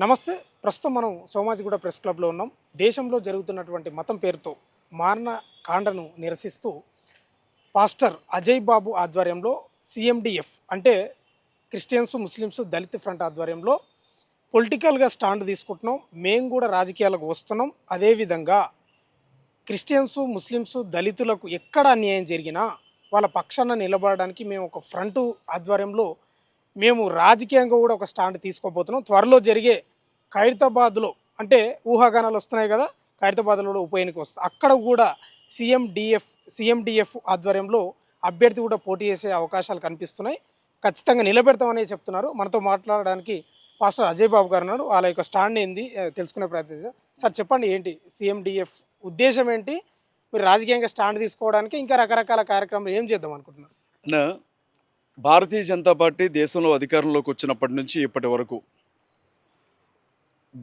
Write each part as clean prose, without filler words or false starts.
నమస్తే. ప్రస్తుతం మనం సోమాజిగూడ ప్రెస్ క్లబ్లో ఉన్నాం. దేశంలో జరుగుతున్నటువంటి మతం పేరుతో మారణ కాండను నిరసిస్తూ పాస్టర్ అజయ్ బాబు ఆధ్వర్యంలో సీఎండీఎఫ్ అంటే క్రిస్టియన్స్, ముస్లిమ్స్, దళిత్ ఫ్రంట్ ఆధ్వర్యంలో పొలిటికల్గా స్టాండ్ తీసుకుంటున్నాం. మేము కూడా రాజకీయాలకు వస్తున్నాం. అదేవిధంగా క్రిస్టియన్స్, ముస్లిమ్స్, దళితులకు ఎక్కడ అన్యాయం జరిగినా వాళ్ళ పక్షాన నిలబడడానికి మేము ఒక ఫ్రంట్ ఆధ్వర్యంలో మేము రాజకీయంగా కూడా ఒక స్టాండ్ తీసుకోబోతున్నాం. త్వరలో జరిగే ఖైరతాబాద్లో అంటే ఊహాగానాలు వస్తున్నాయి కదా, ఖైరతాబాద్లో కూడా ఉప ఎన్నిక వస్తుంది. అక్కడ కూడా సీఎండిఎఫ్ ఆధ్వర్యంలో అభ్యర్థి కూడా పోటీ చేసే అవకాశాలు కనిపిస్తున్నాయి. ఖచ్చితంగా నిలబెడతామని చెప్తున్నారు. మనతో మాట్లాడడానికి పాస్టర్ అజయ్ బాబు గారు ఉన్నారు. వాళ్ళ యొక్క స్టాండ్ ఏంది తెలుసుకునే ప్రయత్నం చేద్దాం. సార్ చెప్పండి, ఏంటి సీఎండిఎఫ్ ఉద్దేశం ఏంటి? మీరు రాజకీయంగా స్టాండ్ తీసుకోవడానికి ఇంకా రకరకాల కార్యక్రమాలు ఏం చేద్దాం అనుకుంటున్నారు? నా భారతీయ జనతా పార్టీ దేశంలో అధికారంలోకి వచ్చినప్పటి నుంచి ఇప్పటి వరకు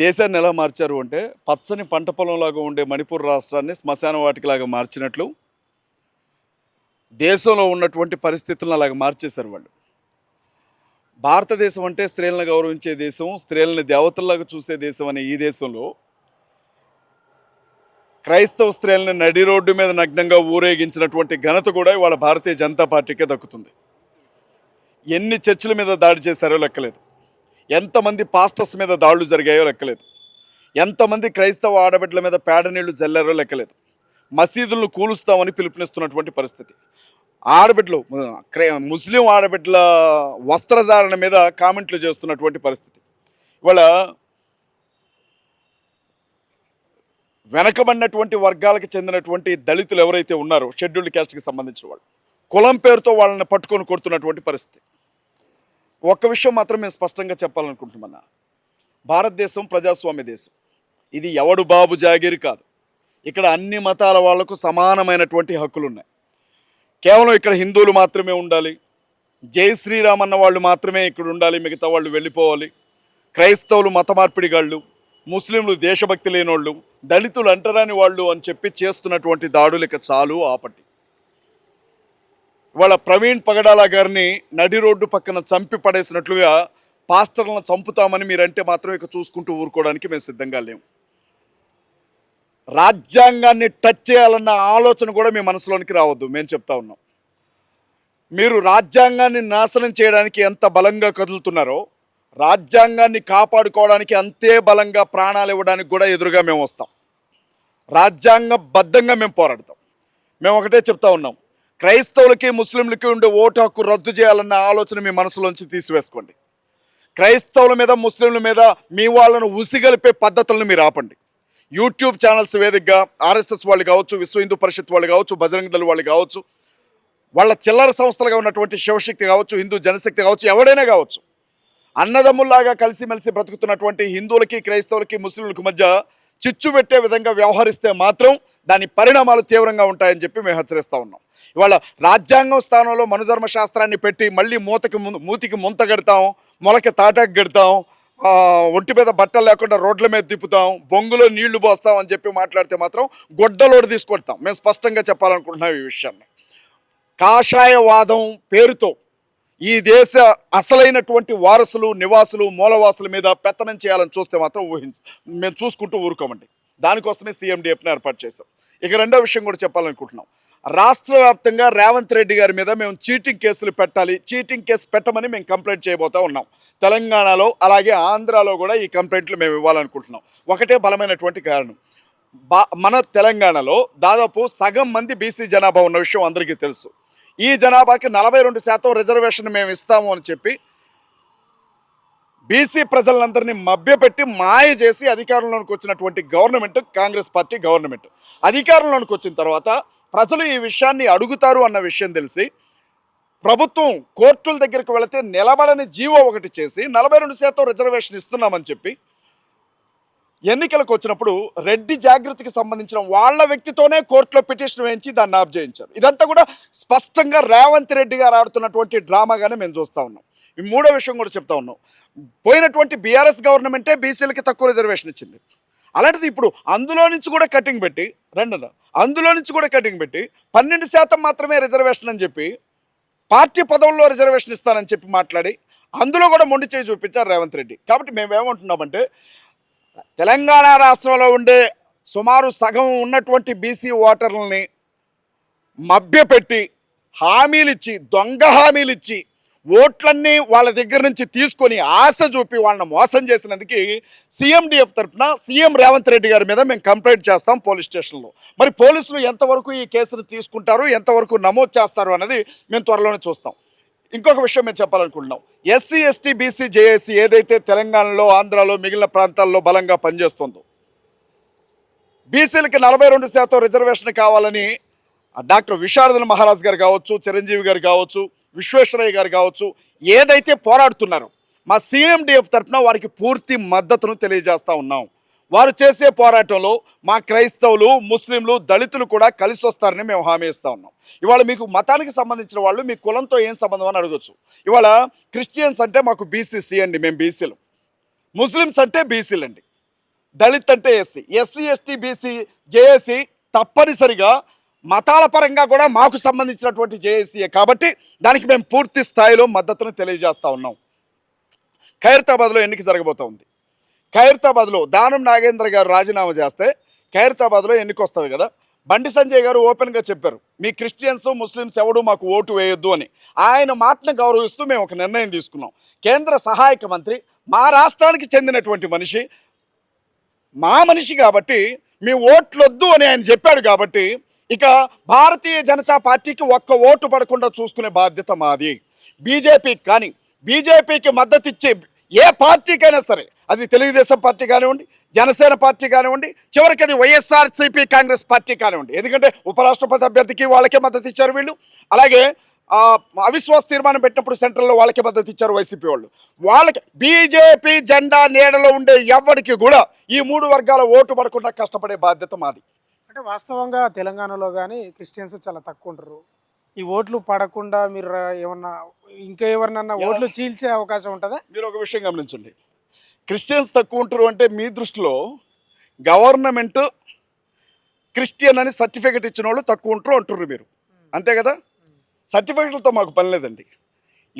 దేశాన్ని ఎలా మార్చారు అంటే, పచ్చని పంట పొలంలాగా ఉండే మణిపూర్ రాష్ట్రాన్ని శ్మశాన వాటికలాగా మార్చినట్లు దేశంలో ఉన్నటువంటి పరిస్థితులను అలాగ మార్చేశారు వాళ్ళు. భారతదేశం అంటే స్త్రీలను గౌరవించే దేశం, స్త్రీలని దేవతల్లాగా చూసే దేశం అనే ఈ దేశంలో క్రైస్తవ స్త్రీలను నడి రోడ్డు మీద నగ్నంగా ఊరేగించినటువంటి ఘనత కూడా ఇవాళ భారతీయ జనతా పార్టీకే దక్కుతుంది. ఎన్ని చర్చిల మీద దాడి చేశారో లెక్కలేదు, ఎంతమంది పాస్టర్స్ మీద దాడులు జరిగాయో లెక్కలేదు, ఎంతమంది క్రైస్తవ ఆడబిడ్డల మీద పేడ నీళ్లు జల్లారో లెక్కలేదు. మసీదులను కూలుస్తామని పిలుపునిస్తున్నటువంటి పరిస్థితి. ఆడబిడ్డలు, ముస్లిం ఆడబిడ్డల వస్త్రధారణ మీద కామెంట్లు చేస్తున్నటువంటి పరిస్థితి. ఇవాళ వెనకబడినటువంటి వర్గాలకు చెందినటువంటి దళితులు ఎవరైతే ఉన్నారో, షెడ్యూల్డ్ క్యాస్ట్కి సంబంధించిన వాళ్ళు, కులం పేరుతో వాళ్ళని పట్టుకొని కొడుతున్నటువంటి పరిస్థితి. ఒక్క విషయం మాత్రం మేము స్పష్టంగా చెప్పాలనుకుంటున్నామన్నా, భారతదేశం ప్రజాస్వామ్య దేశం. ఇది ఎవడు బాబు జాగీరు కాదు. ఇక్కడ అన్ని మతాల వాళ్లకు సమానమైనటువంటి హక్కులు ఉన్నాయి. కేవలం ఇక్కడ హిందువులు మాత్రమే ఉండాలి, జై శ్రీరామ్ అన్న వాళ్ళు మాత్రమే ఇక్కడ ఉండాలి, మిగతా వాళ్ళు వెళ్ళిపోవాలి. క్రైస్తవులు మత మార్పిడిగాళ్ళు, ముస్లింలు దేశభక్తి లేనోళ్ళు, దళితులు అంటరాని వాళ్ళు అని చెప్పి చేస్తున్నటువంటి దాడులు ఇక చాలు ఆపటి. ఇవాళ ప్రవీణ్ పగడాల గారిని నడి రోడ్డు పక్కన చంపి పడేసినట్లుగా పాస్టర్లను చంపుతామని మీరంటే మాత్రం ఇక చూసుకుంటూ ఊరుకోవడానికి మేము సిద్ధంగా లేము. రాజ్యాంగాన్ని టచ్ చేయాలన్న ఆలోచన కూడా మీ మనసులోనికి రావద్దు. మేము చెప్తా ఉన్నాం, మీరు రాజ్యాంగాన్ని నాశనం చేయడానికి ఎంత బలంగా కదులుతున్నారో, రాజ్యాంగాన్ని కాపాడుకోవడానికి అంతే బలంగా ప్రాణాలు ఇవ్వడానికి కూడా ఎదురుగా మేము వస్తాం. రాజ్యాంగబద్ధంగా మేము పోరాడతాం. మేము ఒకటే చెప్తా ఉన్నాం, క్రైస్తవులకి ముస్లింలకి ఉండే ఓటు హక్కు రద్దు చేయాలన్న ఆలోచన మీ మనసులోంచి తీసివేసుకోండి. క్రైస్తవుల మీద, ముస్లింల మీద మీ వాళ్ళను ఉసిగలిపే పద్ధతులను మీరు ఆపండి. యూట్యూబ్ ఛానల్స్ వేదికగా ఆర్ఎస్ఎస్ వాళ్ళు కావచ్చు, విశ్వ హిందూ పరిషత్ వాళ్ళు కావచ్చు, బజరంగ దళ్ వాళ్ళు కావచ్చు, వాళ్ళ చిల్లర సంస్థలుగా ఉన్నటువంటి శివశక్తి కావచ్చు, హిందూ జనశక్తి కావచ్చు, ఎవడైనా కావచ్చు, అన్నదమ్ముల్లాగా కలిసిమెలిసి బ్రతుకుతున్నటువంటి హిందువులకి, క్రైస్తవులకి, ముస్లింలకు మధ్య చిచ్చు పెట్టే విధంగా వ్యవహరిస్తే మాత్రం దాని పరిణామాలు తీవ్రంగా ఉంటాయని చెప్పి మేము హెచ్చరిస్తూ ఉన్నాం. ఇవాళ రాజ్యాంగం స్థానంలో మనుధర్మ శాస్త్రాన్ని పెట్టి మళ్ళీ మూతికి ముంత గడతాం, మొలకి తాటాకు గడతాం, ఒంటి మీద బట్టలు లేకుండా రోడ్ల మీద తిప్పుతాం, బొంగులో నీళ్లు పోస్తాం అని చెప్పి మాట్లాడితే మాత్రం గొడ్డలోడు తీసుకొడతాం. మేము స్పష్టంగా చెప్పాలనుకుంటున్నాం ఈ విషయాన్ని. కాషాయవాదం పేరుతో ఈ దేశ అసలైనటువంటి వారసులు, నివాసులు, మూలవాసుల మీద పెత్తనం చేయాలని చూస్తే మాత్రం మేము చూసుకుంటూ ఊరుకోమండి. దానికోసమే సీఎండీఎఫ్ని ఏర్పాటు చేశాం. ఇక రెండో విషయం కూడా చెప్పాలనుకుంటున్నాం, రాష్ట్ర వ్యాప్తంగా రేవంత్ రెడ్డి గారి మీద మేము చీటింగ్ కేసులు పెట్టాలి, చీటింగ్ కేసు పెట్టమని మేము కంప్లైంట్ చేయబోతూ ఉన్నాం. తెలంగాణలో అలాగే ఆంధ్రాలో కూడా ఈ కంప్లైంట్లు మేము ఇవ్వాలనుకుంటున్నాం. ఒకటే బలమైనటువంటి కారణం, మన తెలంగాణలో దాదాపు సగం మంది బీసీ జనాభా ఉన్న విషయం అందరికీ తెలుసు. ఈ జనాభాకి 42% రిజర్వేషన్ మేము ఇస్తాము అని చెప్పి బీసీ ప్రజలందరినీ మభ్యపెట్టి మాయ చేసి అధికారంలోకి వచ్చినటువంటి గవర్నమెంట్ కాంగ్రెస్ పార్టీ గవర్నమెంట్. అధికారంలోకి వచ్చిన తర్వాత ప్రజలు ఈ విషయాన్ని అడుగుతారు అన్న విషయం తెలిసి ప్రభుత్వం కోర్టుల దగ్గరికి వెళితే నిలబడని జీవో ఒకటి చేసి 42% రిజర్వేషన్ ఇస్తున్నామని చెప్పి ఎన్నికలకు వచ్చినప్పుడు రెడ్డి జాగృతికి సంబంధించిన వాళ్ళ వ్యక్తితోనే కోర్టులో పిటిషన్ వేయించి దాన్ని ఆఫ్ చేయించారు. ఇదంతా కూడా స్పష్టంగా రేవంత్ రెడ్డి గారు ఆడుతున్నటువంటి డ్రామాగానే మేము చూస్తూ ఉన్నాం. ఈ మూడో విషయం కూడా చెప్తా ఉన్నాం, పోయినటువంటి బీఆర్ఎస్ గవర్నమెంటే బీసీలకి తక్కువ రిజర్వేషన్ ఇచ్చింది. అలాంటిది ఇప్పుడు అందులో నుంచి కూడా కటింగ్ పెట్టి 12% మాత్రమే రిజర్వేషన్ అని చెప్పి పార్టీ పదవుల్లో రిజర్వేషన్ ఇస్తానని చెప్పి మాట్లాడి అందులో కూడా మొండి చేయి చూపించారు రేవంత్ రెడ్డి. కాబట్టి మేమేమంటున్నామంటే తెలంగాణ రాష్ట్రంలో ఉండే సుమారు సగం ఉన్నటువంటి బీసీ ఓటర్లని మభ్యపెట్టి హామీలిచ్చి దొంగ హామీలిచ్చి ఓట్లన్నీ వాళ్ళ దగ్గర నుంచి తీసుకొని ఆశ చూపి వాళ్ళని మోసం చేసినందుకు సీఎండిఎఫ్ తరఫున సీఎం రేవంత్ రెడ్డి గారి మీద మేము కంప్లైంట్ చేస్తాం పోలీస్ స్టేషన్లో. మరి పోలీసులు ఎంతవరకు ఈ కేసును తీసుకుంటారు, ఎంతవరకు నమోదు చేస్తారు అన్నది మేము త్వరలోనే చూస్తాం. ఇంకొక విషయం మేము చెప్పాలనుకుంటున్నాం. ఎస్సీ ఎస్టీ బీసీ జేఏసీ ఏదైతే తెలంగాణలో ఆంధ్రాలో మిగిలిన ప్రాంతాల్లో బలంగా పనిచేస్తుందో, బీసీలకి 42% రిజర్వేషన్ కావాలని డాక్టర్ విశారదన్ మహారాజ్ గారు కావచ్చు, చిరంజీవి గారు కావచ్చు, విశ్వేశ్వరయ్య గారు కావచ్చు, ఏదైతే పోరాడుతున్నారో మా సీఎండిఎఫ్ తరఫున వారికి పూర్తి మద్దతును తెలియజేస్తూ ఉన్నాం. వారు చేసే పోరాటంలో మా క్రైస్తవులు, ముస్లింలు, దళితులు కూడా కలిసి వస్తారని మేము హామీ ఇస్తూ ఉన్నాం. ఇవాళ మీకు మతానికి సంబంధించిన వాళ్ళు మీ కులంతో ఏం సంబంధం అని అడగచ్చు. ఇవాళ క్రిస్టియన్స్ అంటే మాకు బీసీసీ అండి, మేము బీసీలు. ముస్లిమ్స్ అంటే బీసీలు అండి. దళిత్ అంటే SC. SC ST BC JAC తప్పనిసరిగా మతాల పరంగా కూడా మాకు సంబంధించినటువంటి జేఏసీయే. కాబట్టి దానికి మేము పూర్తి స్థాయిలో మద్దతును తెలియజేస్తూ ఉన్నాం. ఖైరతాబాద్లో ఎన్నిక జరగబోతూ ఉంది. ఖైరతాబాద్లో దానం నాగేంద్ర గారు రాజీనామా చేస్తే ఖైరతాబాద్లో ఎన్నిక వస్తుంది కదా. బండి సంజయ్ గారు ఓపెన్గా చెప్పారు, మీ క్రిస్టియన్స్ ముస్లిమ్స్ ఎవడు మాకు ఓటు వేయొద్దు అని. ఆయన మాటను గౌరవిస్తూ మేము ఒక నిర్ణయం తీసుకున్నాం. కేంద్ర సహాయక మంత్రి, మా రాష్ట్రానికి చెందినటువంటి మనిషి, మా మనిషి కాబట్టి మీ ఓట్లొద్దు అని ఆయన చెప్పాడు. కాబట్టి ఇక భారతీయ జనతా పార్టీకి ఒక్క ఓటు పడకుండా చూసుకునే బాధ్యత మాది. బీజేపీకి కానీ, బీజేపీకి మద్దతు ఇచ్చే ఏ పార్టీకైనా సరే, అది తెలుగుదేశం పార్టీ కానివ్వండి, జనసేన పార్టీ కానివ్వండి, చివరికి అది వైఎస్ఆర్సీపీ కాంగ్రెస్ పార్టీ కానివ్వండి. ఎందుకంటే ఉపరాష్ట్రపతి అభ్యర్థికి వాళ్ళకే మద్దతు ఇచ్చారు వీళ్ళు. అలాగే అవిశ్వాస తీర్మానం పెట్టినప్పుడు సెంట్రల్లో వాళ్ళకే మద్దతు ఇచ్చారు వైసీపీ వాళ్ళు. వాళ్ళకి బీజేపీ జెండా నీడలో ఉండే ఎవరికి కూడా ఈ 3 వర్గాల ఓటు పడకుండా కష్టపడే బాధ్యత మాది. అంటే వాస్తవంగా తెలంగాణలో కానీ క్రిస్టియన్స్ చాలా తక్కువ ఉంటారు. ఈ ఓట్లు పడకుండా మీరు ఏమన్నా ఇంకా ఎవరినన్నా ఓట్లు చీల్చే అవకాశం ఉంటుందా? మీరు ఒక విషయం గమనించండి. క్రిస్టియన్స్ తక్కువ ఉంటారు అంటే మీ దృష్టిలో గవర్నమెంట్ క్రిస్టియన్ అని సర్టిఫికెట్ ఇచ్చిన వాళ్ళు తక్కువ ఉంటారు అంటుర్రు మీరు, అంతే కదా? సర్టిఫికెట్లతో మాకు పని లేదండి.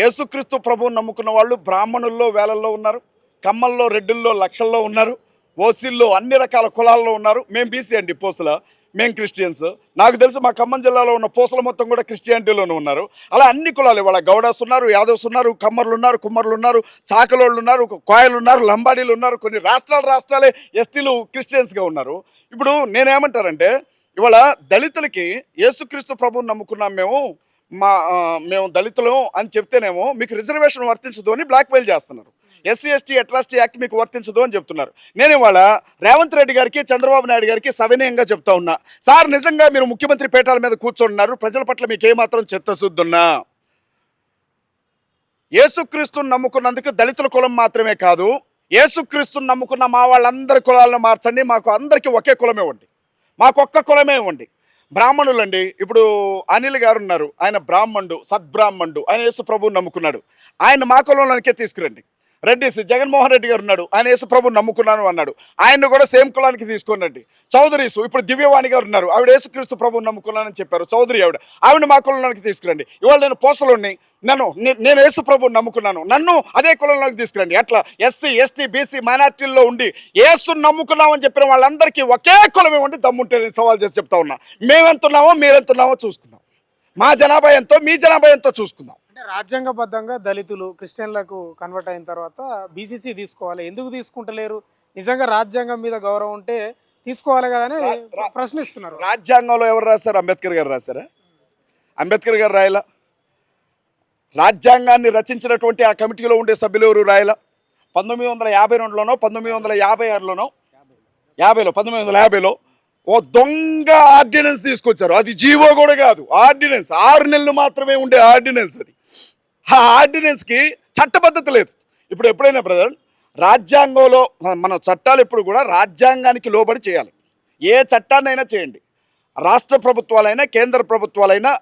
యేసుక్రీస్తు ప్రభువుని నమ్ముకున్న వాళ్ళు బ్రాహ్మణుల్లో వేలల్లో ఉన్నారు, కమ్మల్లో రెడ్డుల్లో లక్షల్లో ఉన్నారు, ఓసీల్లో అన్ని రకాల కులాల్లో ఉన్నారు. మేము బీసీ అండి, పూసల, మేము క్రిస్టియన్స్. నాకు తెలిసి మా ఖమ్మం జిల్లాలో ఉన్న పూసల మొత్తం కూడా క్రిస్టియానిటీలోనే ఉన్నారు. అలా అన్ని కులాలు, వాళ్ళ గౌడాస్ ఉన్నారు, యాదవ్స్ ఉన్నారు, కమ్మర్లు ఉన్నారు, కుమ్మర్లు ఉన్నారు, చాకలోళ్ళు ఉన్నారు, కోయలు ఉన్నారు, లంబాడీలు ఉన్నారు, కొన్ని రాష్ట్రాలే ఎస్టీలు క్రిస్టియన్స్గా ఉన్నారు. ఇప్పుడు నేనేమంటారంటే, ఇవాళ దళితులకి యేసుక్రీస్తు ప్రభువుని నమ్ముకున్నాం మేము దళితులు అని చెప్తేనేమో మీకు రిజర్వేషన్ వర్తించదు అని బ్లాక్మెయిల్ చేస్తున్నారు. ఎస్సీ ఎస్టీ అట్రాసిటీ యాక్ట్ మీకు వర్తించదు అని చెప్తున్నారు. నేను ఇవాళ రేవంత్ రెడ్డి గారికి, చంద్రబాబు నాయుడు గారికి సవినయంగా చెప్తా ఉన్నా, సార్ నిజంగా మీరు ముఖ్యమంత్రి పీఠాల మీద కూర్చోంటున్నారు, ప్రజల పట్ల మీకు ఏమాత్రం చిత్తశుద్ధి ఉన్నా, యేసుక్రీస్తుని నమ్ముకున్నందుకు దళితుల కులం మాత్రమే కాదు, యేసుక్రీస్తుని నమ్ముకున్న మా వాళ్ళందరి కులాలను మార్చండి, మాకు అందరికీ ఒకే కులమే ఇవ్వండి, మాకు ఒక్క కులమే ఇవ్వండి. బ్రాహ్మణులు అండి, ఇప్పుడు అనిల్ గారు ఉన్నారు, ఆయన బ్రాహ్మణుడు, సద్బ్రాహ్మణుడు, ఆయన యేసు ప్రభువుని నమ్ముకున్నాడు, ఆయన మా కులంలోనికే తీసుకురండి. రెడ్డిస్ జగన్మోహన్ రెడ్డి గారు ఉన్నాడు, ఆయన యేసు ప్రభువుని నమ్ముకున్నాను అన్నాడు, ఆయన్ని కూడా సేమ్ కులానికి తీసుకురండి. చౌదరీస్ ఇప్పుడు దివ్యవాణి గారు ఉన్నారు, ఆవిడ యేసుక్రీస్తు ప్రభువుని నమ్ముకున్నానని చెప్పారు, చౌదరి ఆవిడ మా కులంలోనికి తీసుకురండి. ఇవాళ నేను పూసలోని, నేను యేసు ప్రభువుని నమ్ముకున్నాను, నన్ను అదే కులంలోకి తీసుకురండి. అట్లా ఎస్సీ ఎస్టీ బీసీ మైనార్టీల్లో ఉండి యేసుని నమ్ముకున్నామని చెప్పిన వాళ్ళందరికీ ఒకే కులం ఇవ్వండి, దమ్ముంటే నేను సవాల్ చేసి చెప్తా ఉన్నా. మేమెంతున్నామో మీరెంతున్నామో చూసుకుందాం, మా జనాభా ఎంతో మీ జనాభా ఎంతో చూసుకుందాం. అంటే రాజ్యాంగబద్ధంగా దళితులు క్రిస్టియన్లకు కన్వర్ట్ అయిన తర్వాత బీసీసీ తీసుకోవాలి, ఎందుకు తీసుకుంటలేరు? నిజంగా రాజ్యాంగం మీద గౌరవం ఉంటే తీసుకోవాలి కదా అని ప్రశ్నిస్తున్నారు. రాజ్యాంగంలో ఎవరు రాశారు? అంబేద్కర్ గారు రాశారా? అంబేద్కర్ గారు రాయలా. రాజ్యాంగాన్ని రచించినటువంటి ఆ కమిటీలో ఉండే సభ్యులు ఎవరు రాయలా. 1952లోనో 1956లోనో 1950లో ఓ దొంగ ఆర్డినెన్స్ తీసుకొచ్చారు. అది జీవో కూడా కాదు, ఆర్డినెన్స్, 6 నెలలు మాత్రమే ఉండే ఆర్డినెన్స్. అది ఆ ఆర్డినెన్స్కి చట్టబద్ధత లేదు. ఇప్పుడు ఎప్పుడైనా బ్రదర్, రాజ్యాంగంలో మన చట్టాలు ఎప్పుడు కూడా రాజ్యాంగానికి లోబడి చేయాలి. ఏ చట్టాన్నైనా చేయండి, రాష్ట్ర ప్రభుత్వాలైనా కేంద్ర ప్రభుత్వాలైనా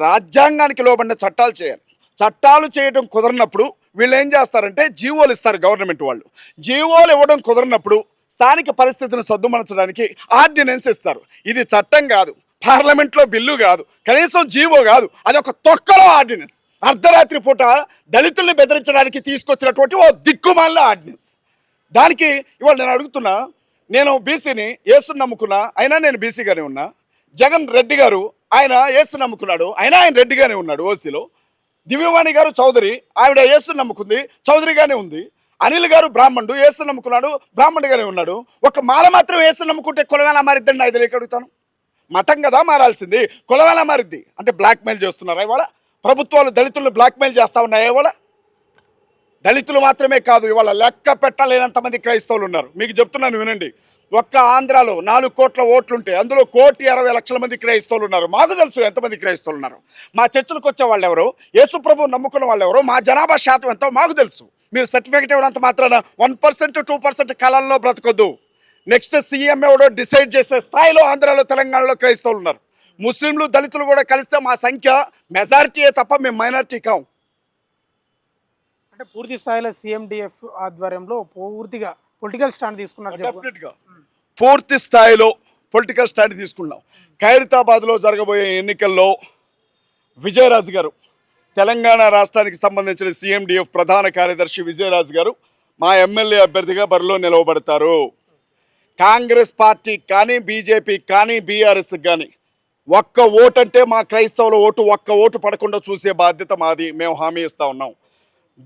రాజ్యాంగానికి లోబడిన చట్టాలు చేయాలి. చట్టాలు చేయడం కుదరనప్పుడు వీళ్ళు ఏం చేస్తారంటే జీవోలు ఇస్తారు. గవర్నమెంట్ వాళ్ళు జీవోలు ఇవ్వడం కుదరనప్పుడు స్థానిక పరిస్థితిని సద్దుమణచడానికి ఆర్డినెన్స్ ఇస్తారు. ఇది చట్టం కాదు, పార్లమెంట్లో బిల్లు కాదు, కనీసం జీవో కాదు, అది ఒక తొక్కలో ఆర్డినెన్స్. అర్ధరాత్రి పూట దళితుల్ని బెదిరించడానికి తీసుకొచ్చినటువంటి ఓ దిక్కుమాలిన ఆర్డినెన్స్. దానికి ఇవాళ నేను అడుగుతున్నా, నేను బీసీని యేసుని నమ్ముకున్నా, అయినా నేను బీసీగానే ఉన్నా. జగన్ రెడ్డి గారు ఆయన యేసుని నమ్ముకున్నాడు, అయినా ఆయన రెడ్డిగానే ఉన్నాడు ఓసీలో. దివ్యవాణి గారు చౌదరి, ఆవిడ యేసుని నమ్ముకుంది, చౌదరిగానే ఉంది. అనిల్ గారు బ్రాహ్మణుడు, యేసుని నమ్ముకున్నాడు, బ్రాహ్మణుడిగానే ఉన్నాడు. ఒక మాల మాత్రం యేసుని నమ్ముకుంటే కులం ఎలా మారిద్దండి? అది లేక అడుగుతాను. మతం కదా మారాల్సింది, కులం ఎలా మారిద్ది? అంటే బ్లాక్మెయిల్ చేస్తున్నారా ఇవాళ? ప్రభుత్వాలు దళితులను బ్లాక్మెయిల్ చేస్తా ఉన్నాయా ఇవాళ? దళితులు మాత్రమే కాదు, ఇవాళ లెక్క పెట్టలేనంత మంది క్రైస్తవులు ఉన్నారు. మీకు చెప్తున్నాను వినండి, ఒక్క ఆంధ్రాలో 4 కోట్ల ఓట్లుంటే అందులో 1,60,00,000 మంది క్రైస్తవులు ఉన్నారు. మాకు తెలుసు ఎంతమంది క్రైస్తవులు ఉన్నారు. మా చర్చలకు వచ్చే వాళ్ళు ఎవరు, యేసు ప్రభు నమ్ముకున్న వాళ్ళు ఎవరు, మా జనాభా శాతం ఎంతో మాకు తెలుసు. మీరు సర్టిఫికేట్ ఇవ్వడంత మాత్రాన 1% 2% కళల్లో బ్రతకొద్దు. నెక్స్ట్ సీఎం ఎవడో డిసైడ్ చేసే స్థాయిలో ఆంధ్రాలో తెలంగాణలో క్రైస్తవులు ఉన్నారు. ముస్లింలు దళితులు కూడా కలిస్తే మా సంఖ్య మెజారిటీయే తప్ప మేము మైనారిటీ కాం. అంటే పూర్తి స్థాయిలో సిఎండిఎఫ్ ఆధ్వర్యంలో పూర్తిగా పొలిటికల్ స్టాండ్ తీసుకున్నారు చెప్పు. డెఫినెట్గా పూర్తి స్థాయిలో పొలిటికల్ స్టాండ్ తీసుకున్నాం. ఖైరతాబాద్లో జరగబోయే ఎన్నికల్లో విజయరాజు గారు, తెలంగాణ రాష్ట్రానికి సంబంధించిన సిఎండిఎఫ్ ప్రధాన కార్యదర్శి విజయరాజు గారు మా ఎమ్మెల్యే అభ్యర్థిగా బరిలో నిలవబడతారు. కాంగ్రెస్ పార్టీ కానీ, బీజేపీ కానీ, బీఆర్ఎస్ కానీ ఒక్క ఓటు అంటే మా క్రైస్తవుల ఓటు ఒక్క ఓటు పడకుండా చూసే బాధ్యత మాది. మేము హామీ ఇస్తా ఉన్నాం.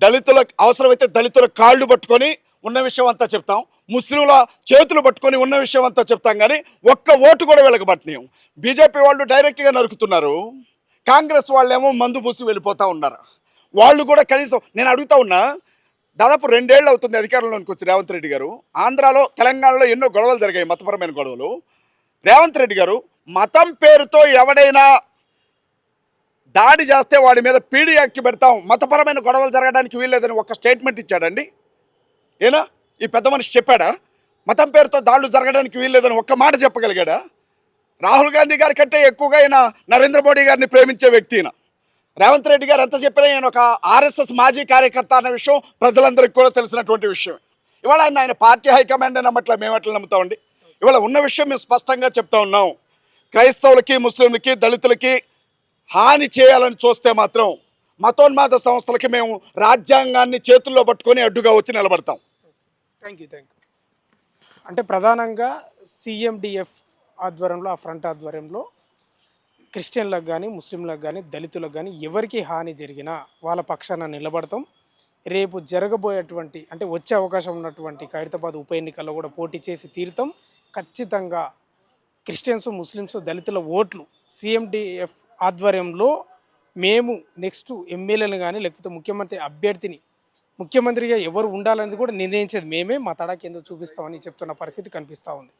దళితుల అవసరమైతే దళితుల కాళ్ళు పట్టుకొని ఉన్న విషయం అంతా చెప్తాం, ముస్లింల చేతులు పట్టుకొని ఉన్న విషయం అంతా చెప్తాం, కానీ ఒక్క ఓటు కూడా వీళ్ళకి పట్టనీయం. బీజేపీ వాళ్ళు డైరెక్ట్గా నరుకుతున్నారు, కాంగ్రెస్ వాళ్ళేమో మందు పూసి వెళ్ళిపోతూ ఉన్నారు. వాళ్ళు కూడా కనీసం నేను అడుగుతా ఉన్నా, దాదాపు 2 ఏళ్ళు అవుతుంది అధికారంలోకి వచ్చి రేవంత్ రెడ్డి గారు. ఆంధ్రాలో తెలంగాణలో ఎన్నో గొడవలు జరిగాయి, మతపరమైన గొడవలు. రేవంత్ రెడ్డి గారు మతం పేరుతో ఎవడైనా దాడి చేస్తే వాడి మీద పీడీ యాక్ట్ పెడతాం, మతపరమైన గొడవలు జరగడానికి వీల్లేదని ఒక స్టేట్మెంట్ ఇచ్చాడండి. ఏనా ఈ పెద్ద మనిషి చెప్పాడా? మతం పేరుతో దాడులు జరగడానికి వీల్లేదని ఒక్క మాట చెప్పగలిగాడా? రాహుల్ గాంధీ గారి కంటే ఎక్కువగా ఆయన నరేంద్ర మోడీ గారిని ప్రేమించే వ్యక్తి ఈయన. రేవంత్ రెడ్డి గారు ఎంత చెప్పినా ఆయన ఒక ఆర్ఎస్ఎస్ మాజీ కార్యకర్త అన్న విషయం ప్రజలందరికీ కూడా తెలిసినటువంటి విషయం. ఇవాళ ఆయన పార్టీ హైకమాండ్ నమ్మట్లే, మేము ఎట్లా నమ్ముతామండి? ఇవాళ ఉన్న విషయం మేము స్పష్టంగా చెప్తా ఉన్నాం. క్రైస్తవులకి, ముస్లింలకి, దళితులకి హాని చేయాలని చూస్తే మాత్రం మతోన్మాద సంస్థలకి మేము రాజ్యాంగాన్ని చేతుల్లో పట్టుకొని అడ్డుగా వచ్చి నిలబడతాం. Thank you. అంటే ప్రధానంగా సిఎండిఎఫ్ ఆధ్వర్యంలో, ఆ ఫ్రంట్ ఆధ్వర్యంలో క్రిస్టియన్లకు కానీ, ముస్లింలకు కానీ, దళితులకు కానీ ఎవరికి హాని జరిగినా వాళ్ళ పక్షాన నిలబడతాం. రేపు జరగబోయేటువంటి అంటే వచ్చే అవకాశం ఉన్నటువంటి ఖైరతాబాద్ ఉప ఎన్నికల్లో కూడా పోటీ చేసి తీరుతాం. ఖచ్చితంగా క్రిస్టియన్స్, ముస్లిమ్స్, దళితుల ఓట్లు సిఎండిఎఫ్ ఆధ్వర్యంలో మేము నెక్స్ట్ ఎమ్మెల్యేలు కానీ లేకపోతే ముఖ్యమంత్రి అభ్యర్థిని ముఖ్యమంత్రిగా ఎవరు ఉండాలనేది కూడా నిర్ణయించేది మేమే. మా తడాకి ఎందుకు చూపిస్తామని చెప్తున్న పరిస్థితి కనిపిస్తూ ఉంది.